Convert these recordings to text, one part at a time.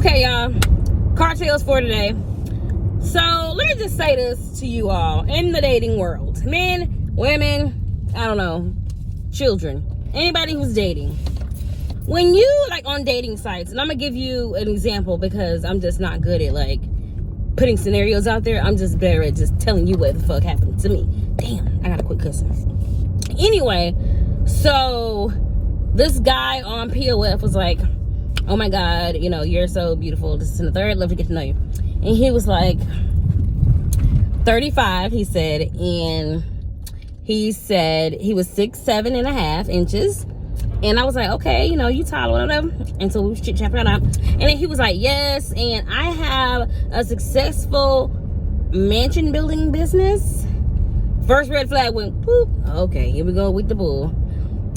Okay, y'all. Cartels for today. So, let me just say this to you all. In the dating world, men, women, I don't know, children, anybody who's dating. When you, like, on dating sites, and I'm going to give you an example because I'm just not good at, like, putting scenarios out there. I'm just better at just telling you what the fuck happened to me. Damn, I gotta quit cussing. Anyway, so this guy on POF was like, oh my God, you know, you're so beautiful. This and the third, love to get to know you. And he was like 35, he said, and he said he was 6'7.5" inches. And I was like, okay, you know, you tall or whatever. And so we was chit-chatting out. And then he was like, yes, and I have a successful mansion building business. First red flag went, poop. Okay, here we go with the bull.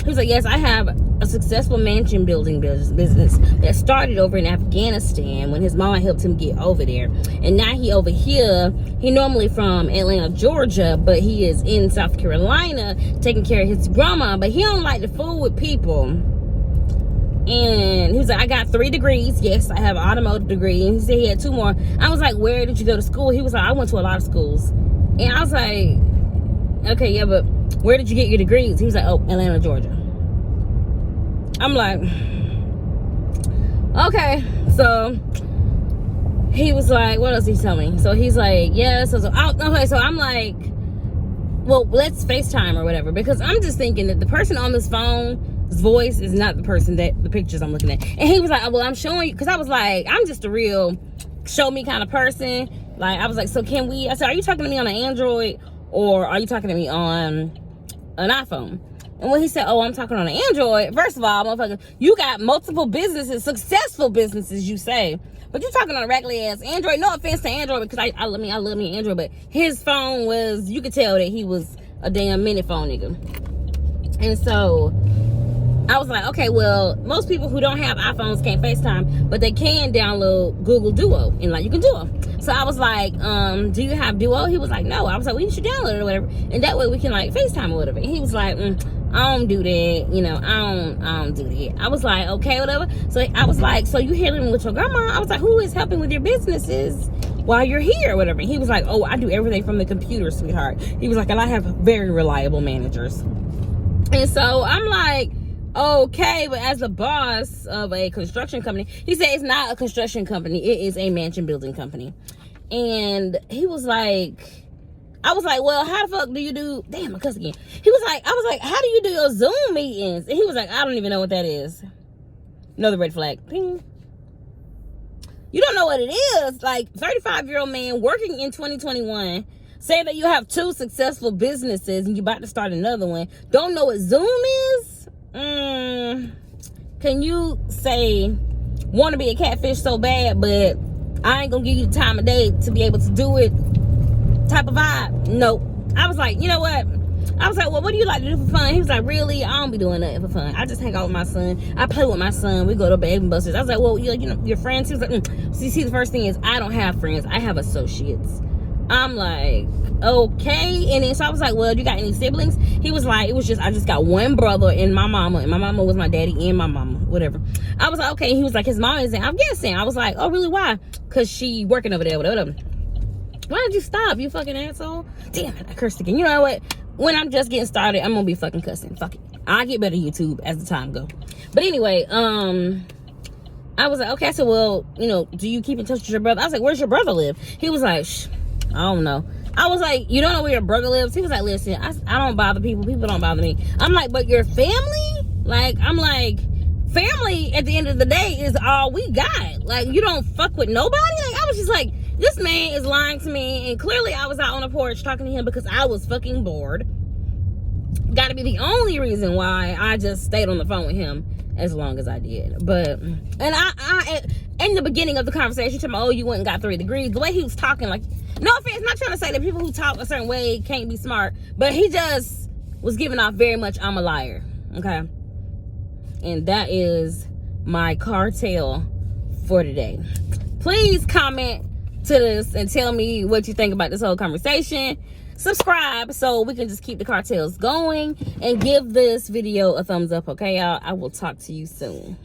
He was like, yes, I have a successful mansion building business that started over in Afghanistan when his mama helped him get over there. And now he over here. He normally from Atlanta, Georgia, but he is in South Carolina taking care of his grandma. But he don't like to fool with people. And he was like, I got 3 degrees. Yes, I have an automotive degree. And he said he had 2 more. I was like, where did you go to school? He was like, I went to a lot of schools. And I was like, okay, yeah, but where did you get your degrees? He was like, oh, Atlanta, Georgia. I'm like, okay. So he was like, what else did he tell me? So he's like, yeah. So okay. So I'm like, well, let's FaceTime or whatever, because I'm just thinking that the person on this phone's voice is not the person that the pictures I'm looking at. And he was like, oh, well, I'm showing you, because I was like, I'm just a real show me kind of person. Like, I was like, so can we? I said, are you talking to me on an Android or are you talking to me on an iPhone? And when he said, oh, I'm talking on an Android, first of all, motherfucker, you got multiple businesses, successful businesses, you say, but you're talking on a regular ass Android. No offense to Android, because I love me Android, but his phone was, you could tell that he was a damn minute phone nigga. And so I was like, okay, well, most people who don't have iPhones can't FaceTime, but they can download Google Duo, and like you can Duo. So I was like, do you have Duo? He was like, no. I was like, well, you should download it or whatever, and that way we can like FaceTime or whatever. And he was like, I don't do that, you know, I don't do that. I was like, okay, whatever. So I was like, so you here living with your grandma? I was like, who is helping with your businesses while you're here or whatever? And he was like, oh, I do everything from the computer, sweetheart. He was like, and I have very reliable managers. And so I'm like, okay, but as a boss of a construction company, he said it's not a construction company, it is a mansion building company. And he was like, I was like, well, how the fuck do you do, damn, I cuss again. He was like, I was like, how do you do your Zoom meetings? And he was like, I don't even know what that is. Another red flag. Ping. You don't know what it is. Like, 35-year-old man working in 2021, saying that you have 2 successful businesses and you're about to start another one. Don't know what Zoom is? Can you say, want to be a catfish so bad, but I ain't gonna give you the time of day to be able to do it type of vibe? Nope. I was like, you know what? I was like, well, what do you like to do for fun? He was like, really? I don't be doing nothing for fun. I just hang out with my son. I play with my son. We go to Baby Busters. I was like, well, you know, your friends? He was like, See, the first thing is, I don't have friends. I have associates. I'm like, okay. And then so I was like, well, you got any siblings? He was like, it was just, I just got 1 brother and my mama. And my mama was my daddy and my mama, whatever. I was like, okay. He was like, his mom is in Afghanistan. I was like, oh, really? Why? Because she working over there, whatever. Why did you stop, you fucking asshole? Damn it, I cursed again. You know what? When I'm just getting started, I'm gonna be fucking cussing. Fuck it. I'll get better YouTube as the time go. But anyway, I was like, okay. I said, well, you know, do you keep in touch with your brother? I was like, where's your brother live? He was like, shh, I don't know. I was like, you don't know where your brother lives? He was like, listen, I don't bother people. People don't bother me. I'm like, but your family? Like, I'm like, family at the end of the day is all we got. Like, you don't fuck with nobody? Like, I was just like, this man is lying to me. And clearly I was out on the porch talking to him because I was fucking bored. Got to be the only reason why I just stayed on the phone with him as long as I did. But, and I in the beginning of the conversation, told me, oh, you went and got 3 degrees. The way he was talking, like, no offense, not trying to say that people who talk a certain way can't be smart, but he just was giving off very much, I'm a liar, okay? And that is my cartel for today. Please comment to this and tell me what you think about this whole conversation. Subscribe so we can just keep the cartels going, and give this video a thumbs up, okay, y'all? I will talk to you soon.